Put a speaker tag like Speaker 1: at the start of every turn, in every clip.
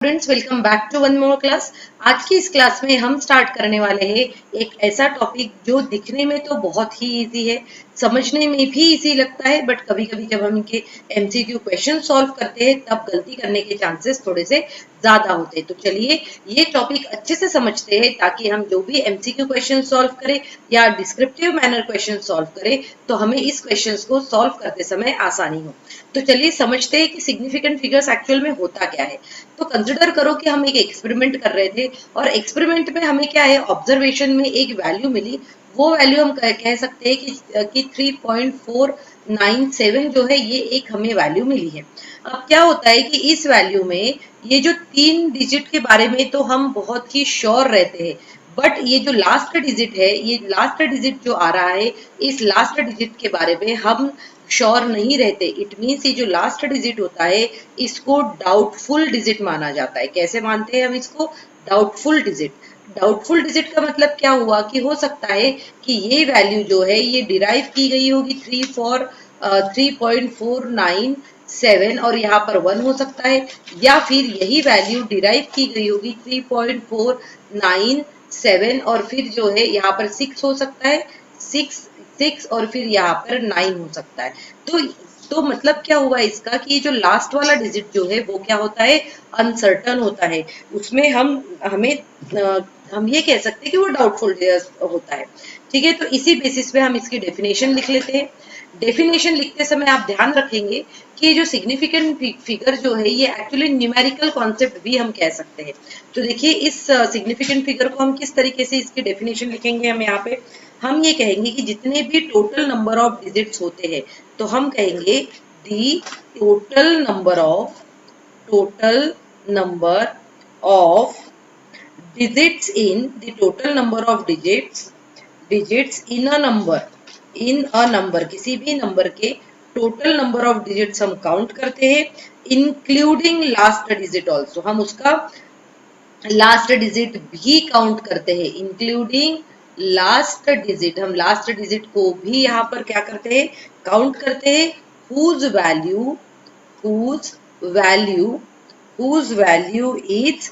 Speaker 1: Students, welcome back to one more class. आज की इस क्लास में हम स्टार्ट करने वाले हैं एक ऐसा टॉपिक जो दिखने में तो बहुत ही इजी है, समझने में भी इजी लगता है, बट कभी कभी जब हम इनके एमसीक्यू क्वेश्चन सॉल्व करते हैं तब गलती करने के चांसेस थोड़े से ज्यादा होते हैं। तो चलिए ये टॉपिक अच्छे से समझते हैं ताकि हम जो भी एमसीक्यू क्वेश्चन सॉल्व करें या डिस्क्रिप्टिव मैनर क्वेश्चन सॉल्व करें तो हमें इस क्वेश्चन को सॉल्व करते समय आसानी हो। तो चलिए समझते हैं कि सिग्निफिकेंट फिगर्स एक्चुअल में होता क्या है। तो कंसिडर करो कि हम एक एक्सपेरिमेंट कर रहे थे और एक्सपेरिमेंट में हमें क्या है, ऑब्जर्वेशन में एक वैल्यू मिली। वो वैल्यू हम कह सकते हैं कि 3.497 जो है ये एक हमें वैल्यू मिली है। अब क्या होता है कि इस वैल्यू में ये जो 3 डिजिट के बारे में तो हम बहुत ही श्योर रहते हैं, बट ये जो लास्ट डिजिट है, ये लास्ट डिजिट जो आ रहा है, इस लास्ट डिजिट के बारे में हम श्योर नहीं रहते। इट मीन्स ये जो लास्ट डिजिट होता है इसको डाउटफुल डिजिट माना जाता है। कैसे मानते हैं हम इसको? Doubtful digit. डाउटफुल डिजिट का मतलब क्या हुआ कि हो सकता है कि ये वैल्यू जो है ये डिराइव की गई होगी 3.497 और यहाँ पर 1 हो सकता है, या फिर यही वैल्यू डिराइव की गई होगी 3.497 और फिर जो है यहाँ पर 6 हो सकता है, 6 और फिर यहाँ पर 9 हो सकता है। तो मतलब क्या हुआ इसका कि जो लास्ट वाला डिजिट जो है वो क्या होता है, अनसर्टन होता है। उसमें हम ये कह सकते हैं कि वो डाउटफुल होता है। ठीक है, तो इसी बेसिस पे हम इसकी डेफिनेशन लिख लेते हैं। डेफिनेशन लिखते समय आप ध्यान रखेंगे कि जो सिग्निफिकेंट फिगर जो है ये एक्चुअली न्यूमेरिकल कॉन्सेप्ट भी हम कह सकते हैं। तो देखिए इस सिग्निफिकेंट फिगर को हम किस तरीके से इसकी डेफिनेशन लिखेंगे। हम यहाँ पे हम ये कहेंगे कि जितने भी टोटल नंबर ऑफ डिजिट्स होते हैं तो हम कहेंगे दी total number of digits in a number किसी भी नंबर के टोटल नंबर ऑफ डिजिट्स हम काउंट करते हैं, इंक्लूडिंग लास्ट डिजिट ऑल्सो। हम उसका लास्ट डिजिट भी काउंट करते हैं, इंक्लूडिंग लास्ट डिजिट। हम लास्ट डिजिट को भी यहाँ पर क्या करते हैं, काउंट करते हैं। Whose value whose value whose value is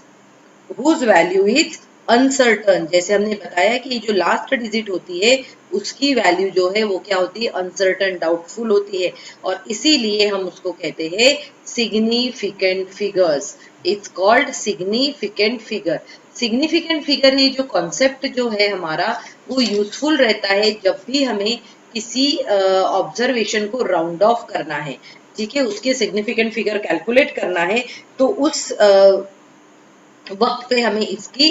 Speaker 1: whose value is uncertain। जैसे हमने बताया कि जो लास्ट डिजिट होती है उसकी वैल्यू जो है वो क्या होती है, अनसर्टन, डाउटफुल होती है, और इसीलिए हम उसको कहते हैं significant figures. It's called significant figure. Significant figure ये जो कॉन्सेप्ट जो है हमारा वो यूजफुल रहता है जब भी हमें किसी ऑब्जर्वेशन को राउंड ऑफ करना है। ठीक है, उसके सिग्निफिकेंट फिगर कैलकुलेट करना है तो उस वक्त पे हमें इसकी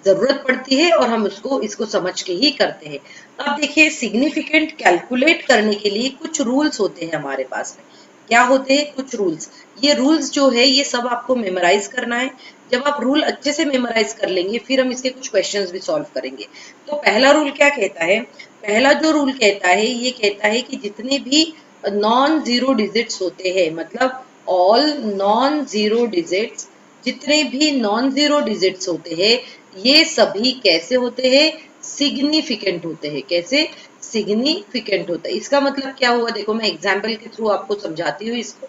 Speaker 1: जरूरत पड़ती है और हम इसको समझ के ही करते हैं। अब देखिए सिग्निफिकेंट कैलकुलेट करने के लिए कुछ रूल्स होते हैं हमारे पास में। क्या होते हैं? कुछ रूल्स। ये रूल्स जो है ये सब आपको मेमोराइज करना है। जब आप रूल अच्छे से मेमोराइज कर लेंगे फिर हम इसके कुछ क्वेश्चंस भी सॉल्व करेंगे। तो पहला रूल क्या कहता है? पहला जो रूल कहता है ये कहता है कि जितने भी नॉन जीरो डिजिट्स होते हैं, मतलब ऑल नॉन जीरो डिजिट्स, जितने भी नॉन जीरो डिजिट्स होते हैं ये सभी कैसे होते हैं, सिग्निफिकेंट होते हैं। कैसे? सिग्निफिकेंट होता है। इसका मतलब क्या हुआ, देखो मैं एग्जाम्पल के थ्रू आपको समझाती हूँ इसको।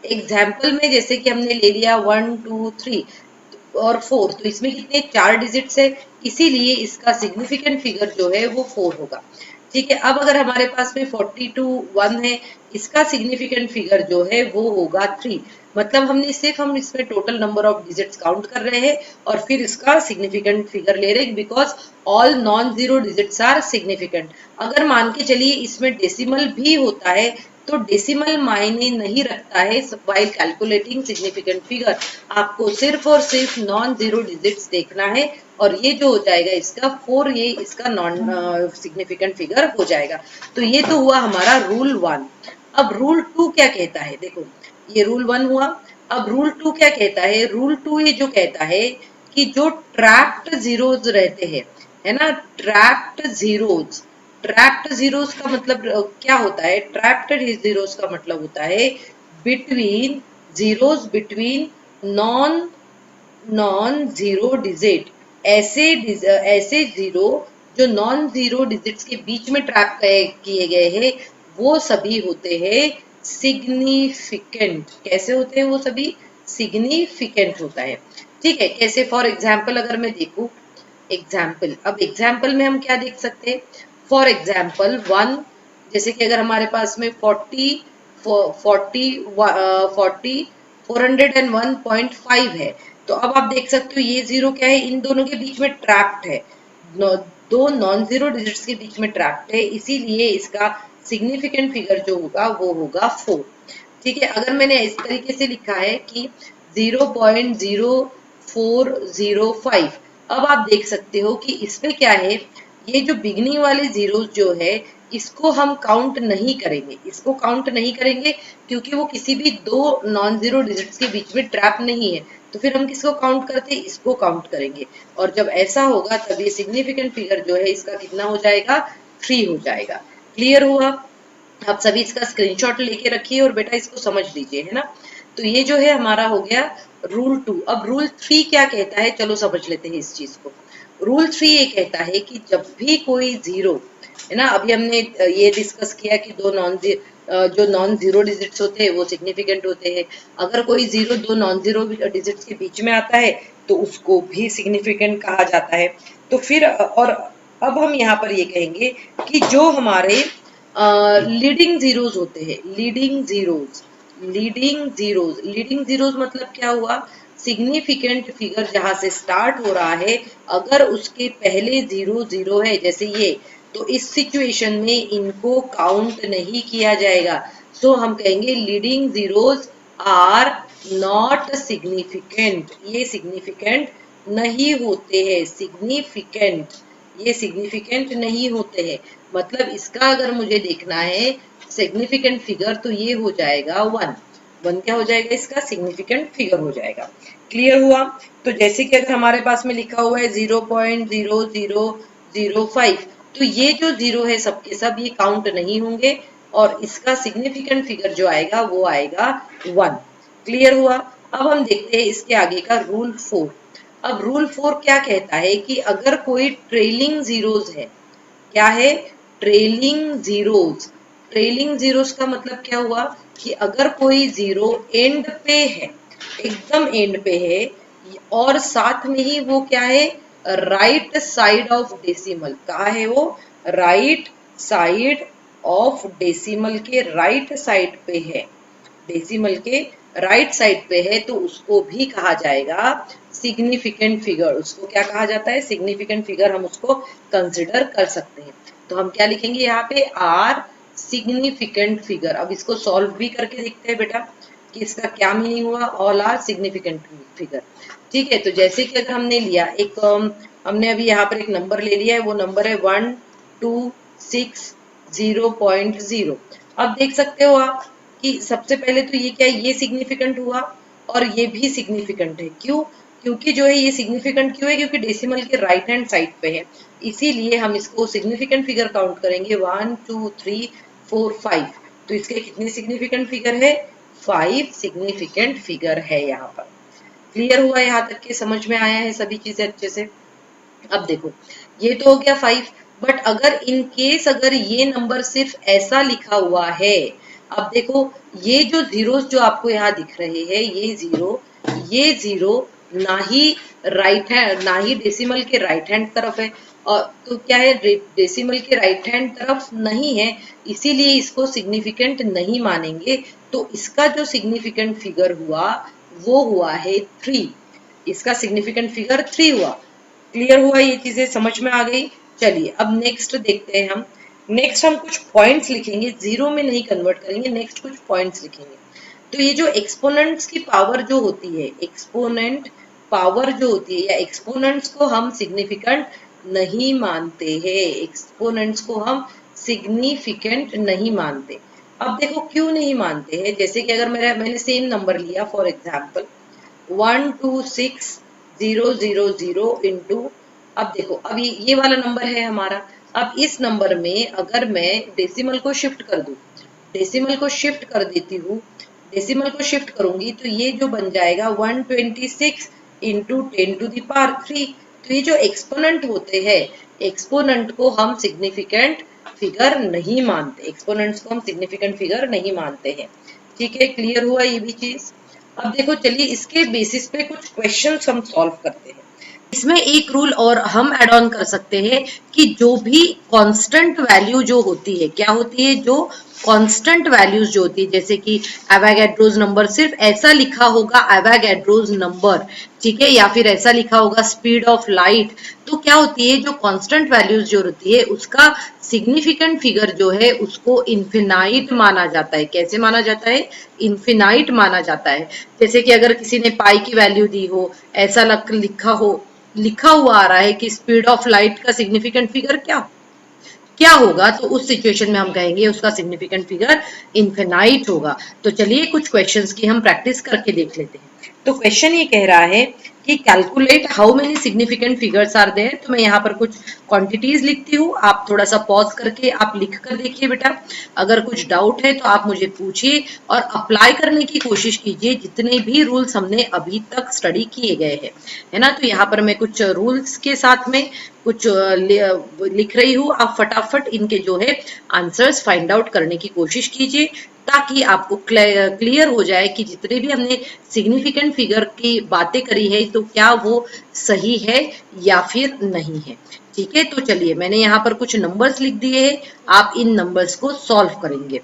Speaker 1: एग्जाम्पल में जैसे कि हमने ले लिया 1 2 3 और 4, तो इसमें कितने, 4 डिजिट्स है, इसीलिए इसका सिग्निफिकेंट फिगर जो है वो 4 होगा। ठीक है, अब अगर हमारे पास में 42 1 है, इसका सिग्निफिकेंट फिगर जो है वो होगा 3। मतलब हम इसमें total number of digits count कर रहे हैं और फिर इसका सिग्निफिकेंट फिगर ले रहे हैं, because all non zero digits are significant. अगर मान के चलिए इसमें डेसिमल भी होता है तो डेसिमल मायने नहीं रखता है व्हाइल कैलकुलेटिंग सिग्निफिकेंट फिगर। आपको सिर्फ और सिर्फ नॉन जीरो डिजिट्स देखना है और ये जो हो जाएगा इसका 4, ये इसका नॉन सिग्निफिकेंट फिगर हो जाएगा। तो ये तो हुआ हमारा रूल 1। अब रूल 2 क्या कहता है, देखो ये रूल 1 हुआ। अब रूल 2 क्या कहता है? रूल 2 ये जो कहता है कि जो ट्रैप्ड जीरोज रहते हैं, है ना, ट्रैप्ड जीरोज का मतलब क्या होता है? ट्रैप्ड जीरोज का मतलब होता है between non non zero digit. ऐसे जीरो जो नॉन जीरो डिजिट्स के बीच में ट्रैप किए गए हैं वो सभी होते हैं सिग्निफिकेंट। कैसे होते हैं वो सभी? सिग्निफिकेंट होता है। ठीक है, कैसे? फॉर एग्जाम्पल अगर मैं देखूं, एग्जाम्पल, अब एग्जाम्पल में हम क्या देख सकते हैं? फॉर एग्जाम्पल 1, जैसे कि अगर हमारे पास में 401.5 है, तो अब आप देख सकते हो ये जीरो क्या है, इन दोनों के बीच में ट्रैप्ड है, दो नॉन जीरो डिजिट्स के बीच में ट्रैप्ड है, इसीलिए इसका सिग्निफिकेंट फिगर जो होगा वो होगा 4। ठीक है, अगर मैंने इस तरीके से लिखा है कि 0.0405, अब आप देख सकते हो कि इसमें क्या है, ये जो बिगनिंग वाले जीरोस जो है इसको हम काउंट नहीं करेंगे, इसको काउंट नहीं करेंगे क्योंकि वो किसी भी दो नॉन जीरो डिजिट्स के बीच में ट्रैप नहीं है। तो फिर हम किसको काउंट करते हैं? इसको काउंट करेंगे। और जब ऐसा होगा तब ये सिग्निफिकेंट फिगर जो है इसका कितना हो जाएगा? 3 हो जाएगा। क्लियर हुआ? आप सभी इसका स्क्रीनशॉट लेके रखिए और बेटा इसको समझ लीजिए, है ना। तो ये जो है हमारा हो गया रूल 2। अब रूल 3 क्या कहता है, चलो समझ लेते हैं इस चीज को। रूल 3 ये कहता है कि जब भी कोई जीरो, है ना, अभी हमने ये डिस्कस किया कि जो नॉन जीरो डिजिट्स होते हैं वो सिग्निफिकेंट होते हैं। अगर कोई जीरो दो नॉन जीरो डिजिट्स के बीच में आता है तो उसको भी सिग्निफिकेंट कहा जाता है। तो फिर और अब हम यहाँ पर ये कहेंगे कि जो हमारे लीडिंग जीरोज होते हैं, लीडिंग जीरोज मतलब क्या हुआ? सिग्निफिकेंट फिगर जहां से स्टार्ट हो रहा है, अगर उसके पहले जीरो जीरो है, जैसे ये, तो इस सिचुएशन में इनको काउंट नहीं किया जाएगा। सो हम कहेंगे leading zeros are not significant, ये सिग्निफिकेंट नहीं होते हैं। ये सिग्निफिकेंट नहीं होते हैं। मतलब इसका अगर मुझे देखना है सिग्निफिकेंट फिगर, तो ये हो जाएगा 1। क्या हो जाएगा? इसका सिग्निफिकेंट फिगर हो जाएगा। क्लियर हुआ? तो जैसे कि अगर हमारे पास में लिखा हुआ है 0.0005, तो ये जो जीरो है सबके सब ये काउंट नहीं होंगे और इसका सिग्निफिकेंट फिगर जो आएगा वो आएगा 1। क्लियर हुआ? अब हम देखते हैं इसके आगे का रूल 4। अब रूल 4 क्या कहता है कि अगर कोई ट्रेलिंग जीरोज है, क्या है? ट्रेलिंग जीरोस का मतलब क्या हुआ कि अगर कोई जीरो एंड पे है, एकदम एंड पे है, और साथ में ही वो क्या है? Right side of decimal. कहा है वो? राइट साइड ऑफ डेसिमल के राइट साइड पे है, डेसिमल के राइट साइड पे है, तो उसको भी कहा जाएगा सिग्निफिकेंट फिगर। उसको क्या कहा जाता है? सिग्निफिकेंट फिगर हम उसको कंसिडर कर सकते हैं। तो हम क्या लिखेंगे यहाँ पे? Are significant figure. अब इसको सॉल्व भी करके देखते हैं बेटा कि इसका क्या मीनिंग हुआ। All are significant figure. ठीक है, तो जैसे कि अगर हमने लिया एक हमने अभी यहाँ पर एक नंबर ले लिया है, वो नंबर है 1260.0। अब देख सकते हो आप कि सबसे पहले तो ये क्या है? ये सिग्निफिकेंट हुआ और ये भी सिग्निफिकेंट है। क्यों? क्योंकि जो है ये सिग्निफिकेंट क्यों है? क्योंकि डेसिमल के राइट हैंड साइड पे है, इसीलिए हम इसको सिग्निफिकेंट फिगर काउंट करेंगे 1 2 3 4 5। तो इसके कितने सिग्निफिकेंट फिगर है? 5 सिग्निफिकेंट फिगर है यहाँ पर। क्लियर हुआ? यहाँ तक के समझ में आया है सभी चीजें अच्छे से? अब देखो, ये तो हो गया 5, बट अगर इन केस अगर ये नंबर सिर्फ ऐसा लिखा हुआ है, अब देखो ये जो जीरोस जो आपको यहाँ दिख रहे हैं, ये जीरो ना ही राइट हैंड, ना ही डेसिमल के राइट हैंड तरफ है, और तो क्या है? डेसिमल के राइट हैंड तरफ नहीं है, इसीलिए इसको सिग्निफिकेंट नहीं मानेंगे। तो इसका जो सिग्निफिकेंट फिगर हुआ वो हुआ है 3। इसका सिग्निफिकेंट फिगर 3 हुआ। क्लियर हुआ? ये चीजें समझ में आ गई? चलिए अब नेक्स्ट देखते हैं हम। नेक्स्ट हम कुछ पॉइंट्स लिखेंगे, जीरो में नहीं कन्वर्ट करेंगे, नेक्स्ट कुछ पॉइंट्स लिखेंगे। तो ये जो एक्सपोनेंट्स की पावर जो होती है, एक्सपोनेंट पावर जो होती है, या एक्सपोनेंट्स को हम सिग्निफिकेंट नहीं मानते हैं, एक्सपोनेंट्स को हम सिग्निफिकेंट नहीं मानते। अब देखो क्यों नहीं मानते हैं। जैसे कि अगर मैंने सेम नंबर लिया, फॉर एग्जाम्पल 126,000 इंटू, अब देखो अब ये वाला नंबर है हमारा। अब इस नंबर में अगर मैं डेसिमल को शिफ्ट कर दूं, डेसिमल को शिफ्ट कर देती हूँ, डेसिमल को शिफ्ट करूंगी तो ये जो बन जाएगा 126 इंटू 10⁻³ तो ये जो एक्सपोनेंट होते हैं, एक्सपोनेंट को हम सिग्निफिकेंट फिगर नहीं मानते, एक्सपोनेंट्स को हम सिग्निफिकेंट फिगर नहीं मानते हैं। ठीक है, क्लियर हुआ ये भी चीज? अब देखो चलिए इसके बेसिस पे कुछ क्वेश्चंस हम सॉल्व करते हैं। इसमें एक रूल और हम ऐड ऑन कर सकते हैं कि जो भी कांस्टेंट वैल्यू जो होती है, क्या होती है, जो कांस्टेंट वैल्यूज जो होती है, जैसे कि एवोगैड्रोस नंबर सिर्फ ऐसा लिखा होगा एवोगैड्रोस नंबर, ठीक है, या फिर ऐसा लिखा होगा स्पीड ऑफ लाइट, तो क्या होती है जो कांस्टेंट वैल्यूज जो होती है उसका सिग्निफिकेंट फिगर जो है उसको इन्फिनाइट माना जाता है। कैसे माना जाता है? इन्फिनाइट माना जाता है। जैसे कि अगर किसी ने पाई की वैल्यू दी हो, ऐसा लिखा हुआ आ रहा है कि स्पीड ऑफ लाइट का सिग्निफिकेंट फिगर क्या होगा, तो उस सिचुएशन में हम कहेंगे उसका सिग्निफिकेंट फिगर इनफिनाइट होगा। तो चलिए कुछ क्वेश्चंस की हम प्रैक्टिस करके देख लेते हैं। तो क्वेश्चन ये कह रहा है कि calculate how many significant figures are there. तो मैं यहाँ पर कुछ क्वांटिटीज लिखती हूँ, आप थोड़ा सा पॉज करके आप लिख कर देखिए बेटा। अगर कुछ डाउट है तो आप मुझे पूछिए और अप्लाई करने की कोशिश कीजिए जितने भी रूल्स हमने अभी तक स्टडी किए गए हैं, है ना। तो यहाँ पर मैं कुछ रूल्स के साथ में कुछ लिख रही हूँ, आप फटाफट इनके जो है आंसर्स फाइंड आउट करने की कोशिश कीजिए ताकि आपको क्लियर हो जाए कि जितने भी हमने सिग्निफिकेंट फिगर की बातें करी है तो क्या वो सही है या फिर नहीं है। ठीक है, तो चलिए मैंने यहाँ पर कुछ नंबर्स लिख दिए हैं, आप इन नंबर्स को सॉल्व करेंगे,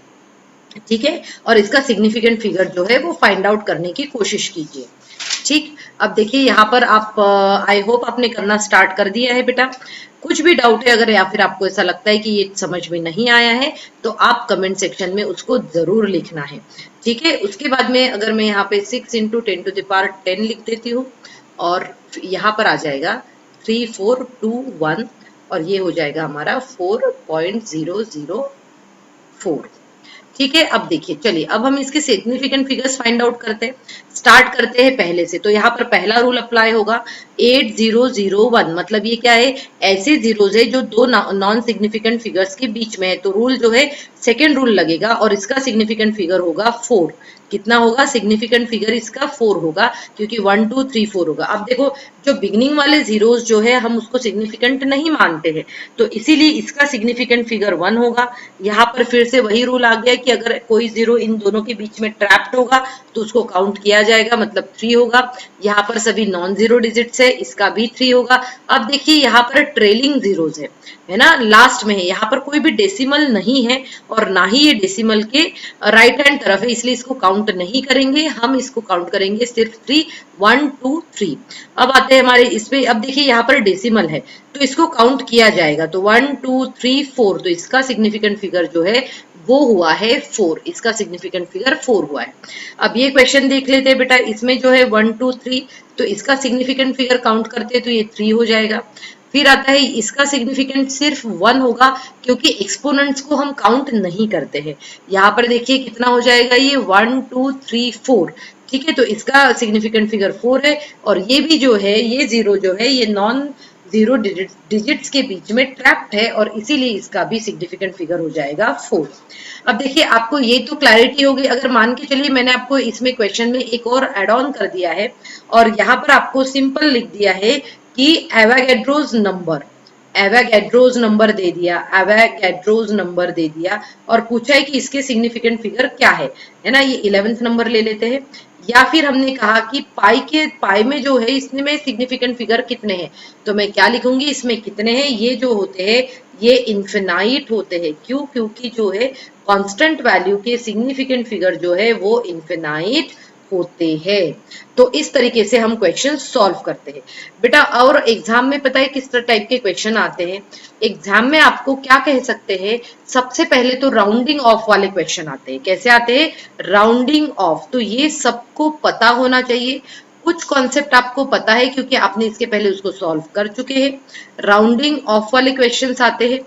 Speaker 1: ठीक है, और इसका सिग्निफिकेंट फिगर जो है वो फाइंड आउट करने की कोशिश कीजिए। ठीक, अब देखिए यहाँ पर आप आई होप आपने करना स्टार्ट कर दिया है बेटा। कुछ भी डाउट है अगर या फिर आपको ऐसा लगता है कि ये समझ में नहीं आया है तो आप कमेंट सेक्शन में उसको जरूर लिखना है, ठीक है। उसके बाद में अगर मैं यहाँ पे 6 इंटू 10⁻10 लिख देती हूँ और यहाँ पर आ जाएगा 3421 और ये हो जाएगा हमारा 4.004। ठीक है, अब देखिए चलिए अब हम इसके सिग्निफिकेंट फिगर्स फाइंड आउट करते हैं। स्टार्ट करते हैं पहले से, तो यहाँ पर पहला रूल अप्लाई होगा 8001, मतलब ये क्या है, ऐसे जीरोज है जो दो नॉन सिग्निफिकेंट फिगर्स के बीच में है, तो रूल जो है सेकेंड रूल लगेगा और इसका सिग्निफिकेंट फिगर होगा 4। कितना होगा सिग्निफिकेंट फिगर इसका? 4 होगा, क्योंकि 1 2 3 4 होगा। अब देखो जो बिगिनिंग वाले जीरोज जो है हम उसको सिग्निफिकेंट नहीं मानते हैं, तो इसीलिए इसका सिग्निफिकेंट फिगर 1 होगा। यहाँ पर फिर से वही रूल आ गया कि अगर कोई जीरो इन दोनों के बीच में ट्रैप्ड होगा तो उसको काउंट किया जाएगा, मतलब 3 होगा। यहाँ पर सभी नॉन जीरो डिजिट्स है, इसका भी 3 होगा। अब देखिए यहाँ पर ट्रेलिंग जीरोज है ना, लास्ट में है, यहाँ पर कोई भी डेसिमल नहीं है और ना ही ये डेसिमल के राइट हैंड तरफ है, इसलिए इसको काउंट नहीं करेंगे, हम इसको काउंट करेंगे सिर्फ 3, 1 2 3। अब आते हैं हमारे इसमें, अब देखिए यहाँ पर डेसिमल है तो इसको काउंट किया जाएगा, तो 1 2 3 4, तो इसका सिग्निफिकेंट फिगर जो है वो हुआ है 4, इसका सिग्निफिकेंट फिगर 4 हुआ है। अब ये क्वेश्चन देख लेते हैं बेटा, इसमें जो है 1 2 3, तो इसका सिग्निफिकेंट फिगर काउंट करते हैं तो ये 3 हो जाएगा। फिर आता है इसका सिग्निफिकेंट सिर्फ 1 होगा क्योंकि एक्सपोनेंट्स को हम काउंट नहीं करते हैं। यहाँ पर देखिए कितना हो जाएगा, ये 1 2 3 4, ठीक है, तो इसका सिग्निफिकेंट फिगर 4 है और ये भी जो है ये जीरो जो है ये नॉन जीरो डिजिट्स के बीच में ट्रैप्ड है और इसीलिए इसका भी सिग्निफिकेंट फिगर हो जाएगा 4। अब देखिए आपको ये तो क्लैरिटी होगी, अगर मान के चलिए मैंने आपको इसमें क्वेश्चन में एक और एड ऑन कर दिया है और यहाँ पर आपको सिंपल लिख दिया है कि एवोगैड्रोस नंबर दे दिया, एवोगैड्रोस नंबर दे दिया और पूछा है कि इसके सिग्निफिकेंट फिगर क्या है ना, ये 11th नंबर ले लेते हैं। या फिर हमने कहा कि पाई में जो है इसमें सिग्निफिकेंट फिगर कितने हैं, तो मैं क्या लिखूंगी, इसमें कितने हैं, ये जो होते हैं ये इन्फिनाइट होते हैं। क्यों? क्योंकि जो है कांस्टेंट वैल्यू के सिग्निफिकेंट फिगर जो है वो इन्फिनाइट होते हैं। तो इस तरीके से हम क्वेश्चन सॉल्व करते हैं बेटा। और एग्जाम में पता है किस टाइप के क्वेश्चन आते हैं, एग्जाम में आपको क्या कह सकते हैं, सबसे पहले तो राउंडिंग ऑफ वाले क्वेश्चन आते हैं। कैसे आते हैं? राउंडिंग ऑफ, तो ये सबको पता होना चाहिए। कुछ कॉन्सेप्ट आपको पता है क्योंकि आपने इसके पहले उसको सॉल्व कर चुके हैं। राउंडिंग ऑफ वाले क्वेश्चंस आते हैं।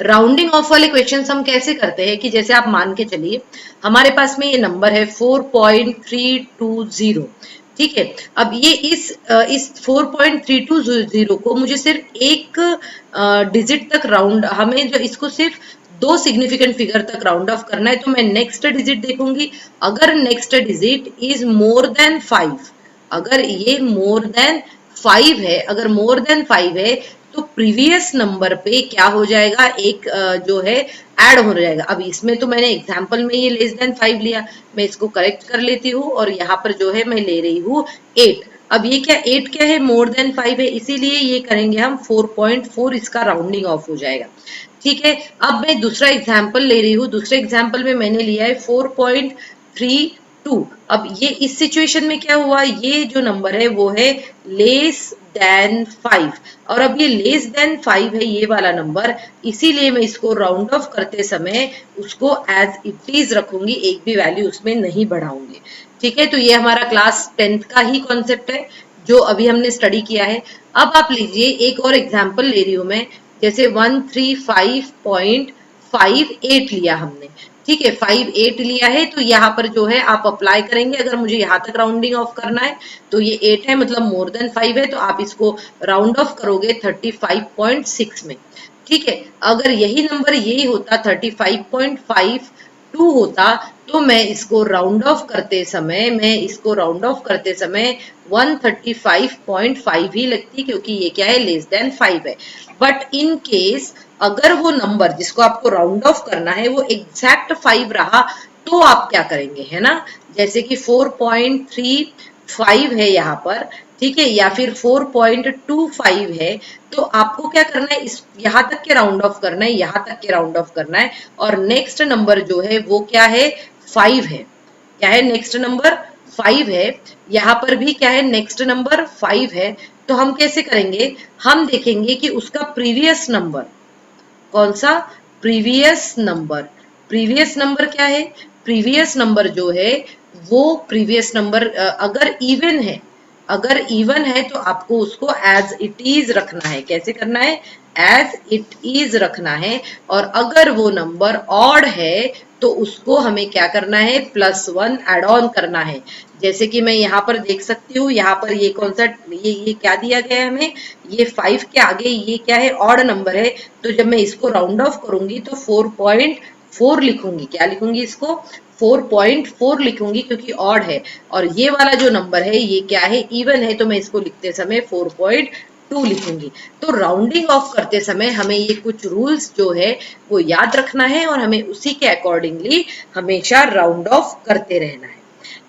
Speaker 1: राउंडिंग ऑफ वाले क्वेश्चंस हम कैसे करते हैं कि जैसे आप मान के चलिए हमारे पास में ये नंबर है 4.320, ठीक है। अब ये इस 4.320 को मुझे सिर्फ एक डिजिट तक राउंड, हमें जो इसको सिर्फ 2 सिग्निफिकेंट फिगर तक राउंड ऑफ करना है, तो मैं नेक्स्ट डिजिट देखूंगी। अगर next digit is more than 5, अगर ये मोर देन 5 है, अगर मोर देन 5 है तो प्रीवियस नंबर पे क्या हो जाएगा, एक जो है ऐड हो जाएगा। अब इसमें तो मैंने एग्जाम्पल में ये लेस देन 5 लिया, मैं इसको करेक्ट कर लेती हूँ और यहाँ पर जो है मैं ले रही हूँ 8। अब ये क्या 8 क्या है, मोर देन 5 है, इसीलिए ये करेंगे हम 4.4, इसका राउंडिंग ऑफ हो जाएगा। ठीक है, अब मैं दूसरा एग्जाम्पल ले रही हूँ। दूसरे एग्जाम्पल में मैंने लिया है 4.32। अब ये इस सिचुएशन में क्या हुआ, ये जो नंबर है वो है लेस देन 5, और अब ये लेस देन 5 है ये वाला नंबर, इसीलिए मैं इसको राउंड ऑफ करते समय उसको एज इट इज रखूंगी, एक भी वैल्यू उसमें नहीं बढ़ाऊंगी। ठीक है, तो ये हमारा क्लास 10th का ही कॉन्सेप्ट है जो अभी हमने स्टडी किया है। अब आप लीजिए एक और एग्जाम्पल ले रही हूं मैं, जैसे 135.58 लिया हमने। ठीक है, 58 लिया है, तो यहाँ पर जो है आप अप्लाई करेंगे। अगर मुझे यहाँ तक राउंडिंग ऑफ करना है तो ये 8 है, मतलब मोर देन 5 है, तो आप इसको राउंड ऑफ करोगे 35.6 में। ठीक है, अगर यही नंबर यही होता 35.52 होता, तो मैं इसको राउंड ऑफ करते समय 135.5 ही लगती, क्योंकि ये क्या है, लेस देन 5 है। बट इन केस अगर वो नंबर जिसको आपको राउंड ऑफ करना है वो एग्जैक्ट 5 रहा, तो आप क्या करेंगे, है ना। जैसे कि 4.35 है यहाँ पर, ठीक है, या फिर 4.25 है, तो आपको क्या करना है, इस यहाँ तक के राउंड ऑफ करना है, यहाँ तक के राउंड ऑफ करना है, और नेक्स्ट नंबर जो है वो क्या है, 5 है। क्या है, नेक्स्ट नंबर 5 है। यहाँ पर भी क्या है, नेक्स्ट नंबर 5 है। तो हम कैसे करेंगे, हम देखेंगे कि उसका प्रीवियस नंबर कौन सा, प्रीवियस नंबर। प्रीवियस नंबर क्या है, प्रीवियस नंबर जो है वो प्रीवियस नंबर अगर इवन है, अगर इवन है तो आपको उसको एज इट इज रखना है। कैसे करना है, एज इट इज रखना है। और अगर वो नंबर ऑड है तो उसको हमें क्या करना है, +1 एड ऑन करना है। जैसे कि मैं यहाँ पर देख सकती हूँ, यहाँ पर ये कौन सा, ये क्या दिया गया है हमें, ये 5 के आगे ये क्या है, ऑड नंबर है। तो जब मैं इसको राउंड ऑफ करूंगी तो 4.4 लिखूंगी। क्या लिखूंगी, इसको 4.4 लिखूंगी, क्योंकि ऑड है। और ये वाला जो नंबर है ये क्या है, इवन है, तो मैं इसको लिखते समय 4.2 लिखूंगी। तो राउंडिंग ऑफ करते समय हमें ये कुछ रूल्स जो है वो याद रखना है, और हमें उसी के अकॉर्डिंगली हमेशा राउंड ऑफ करते रहना है।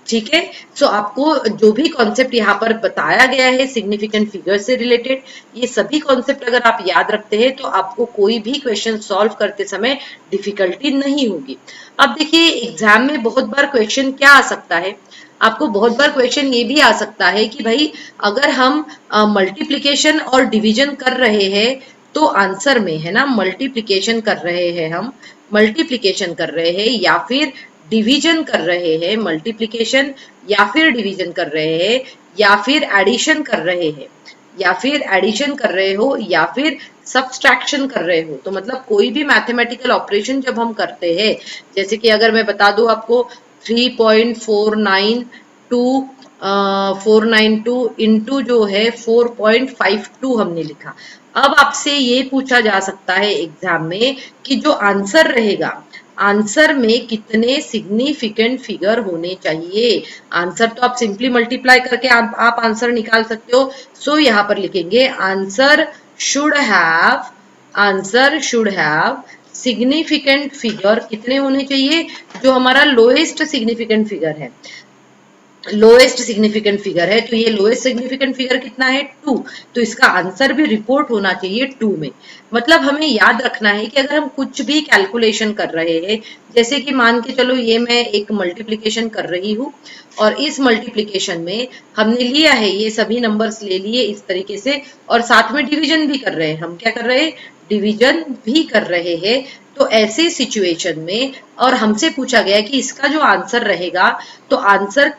Speaker 1: ठीक है, सो आपको जो भी कॉन्सेप्ट यहाँ पर बताया गया है सिग्निफिकेंट फिगर से रिलेटेड, ये सभी कॉन्सेप्ट अगर आप याद रखते हैं तो आपको कोई भी क्वेश्चन सॉल्व करते समय डिफिकल्टी नहीं होगी। अब देखिए एग्जाम में बहुत बार क्वेश्चन क्या आ सकता है, आपको बहुत बार क्वेश्चन ये भी आ सकता है कि भाई अगर हम मल्टीप्लिकेशन और डिवीजन कर रहे हैं तो आंसर में, है ना, मल्टीप्लिकेशन कर रहे हैं हम, मल्टीप्लिकेशन कर रहे हैं या फिर डिवीजन कर रहे हैं, मल्टीप्लिकेशन या फिर डिवीजन कर रहे हैं, या फिर एडिशन कर रहे हैं, या फिर एडिशन कर रहे हो, या फिर सब्सट्रैक्शन कर रहे हो। तो मतलब कोई भी मैथमेटिकल ऑपरेशन जब हम करते हैं, जैसे कि अगर मैं बता दूं आपको 3.492 इंटू जो है 4.52 हमने लिखा। अब आपसे ये पूछा जा सकता है एग्जाम में कि जो आंसर रहेगा, आंसर में कितने सिग्निफिकेंट फिगर होने चाहिए। आंसर तो आप सिंपली मल्टीप्लाई करके आप आंसर निकाल सकते हो। सो यहाँ पर लिखेंगे answer should have significant figure कितने होने चाहिए, जो हमारा लोएस्ट सिग्निफिकेंट फिगर है, लोएस्ट सिग्निफिकेंट फिगर है, तो ये लोएस्ट सिग्निफिकेंट फिगर कितना है, 2। तो इसका आंसर भी रिपोर्ट होना चाहिए 2 में। मतलब हमें याद रखना है कि अगर हम कुछ भी कैलकुलेशन कर रहे हैं, जैसे कि मान के चलो ये मैं एक मल्टीप्लिकेशन कर रही हूँ, और इस मल्टीप्लिकेशन में हमने लिया है ये सभी नंबर्स ले लिए इस तरीके से, और साथ में डिवीजन भी कर रहे हैं। हम क्या कर रहे हैं, डिवीजन भी कर रहे हैं। तो ऐसे सिचुएशन में, और हमसे पूछा गया कि इसका जो आंसर रहेगा, तो आंसर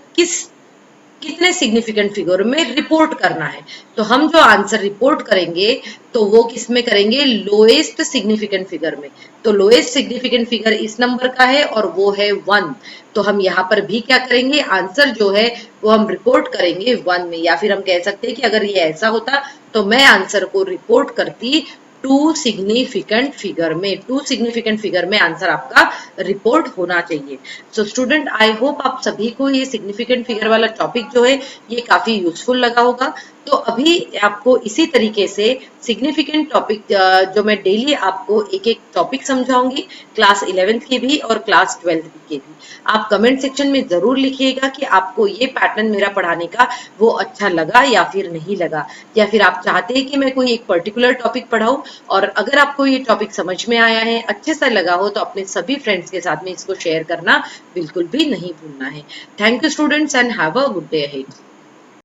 Speaker 1: कितने सिग्निफिकेंट फिगर में रिपोर्ट करना है। तो हम जो आंसर रिपोर्ट करेंगे तो वो किस में करेंगे, लोएस्ट सिग्निफिकेंट फिगर में। तो लोएस्ट सिग्निफिकेंट फिगर इस नंबर का है और वो है 1। तो हम यहाँ पर भी क्या करेंगे, आंसर जो है वो हम रिपोर्ट करेंगे 1 में। या फिर हम कह सकते हैं कि अगर ये ऐसा होता तो मैं आंसर को रिपोर्ट करती 2 सिग्निफिकेंट फिगर में। 2 सिग्निफिकेंट फिगर में आंसर आपका रिपोर्ट होना चाहिए। सो स्टूडेंट, आई होप आप सभी को ये सिग्निफिकेंट फिगर वाला टॉपिक जो है ये काफी यूजफुल लगा होगा। तो अभी आपको इसी तरीके से सिग्निफिकेंट टॉपिक जो मैं डेली आपको एक एक टॉपिक समझाऊंगी, क्लास 11th के भी और क्लास 12th के भी। आप कमेंट सेक्शन में जरूर लिखिएगा कि आपको ये पैटर्न मेरा पढ़ाने का वो अच्छा लगा या फिर नहीं लगा, या फिर आप चाहते हैं कि मैं कोई एक पर्टिकुलर टॉपिक पढ़ाऊं। और अगर आपको ये टॉपिक समझ में आया है, अच्छे से लगा हो, तो अपने सभी फ्रेंड्स के साथ में इसको शेयर करना बिल्कुल भी नहीं भूलना है। Thank you students and have a good day ahead.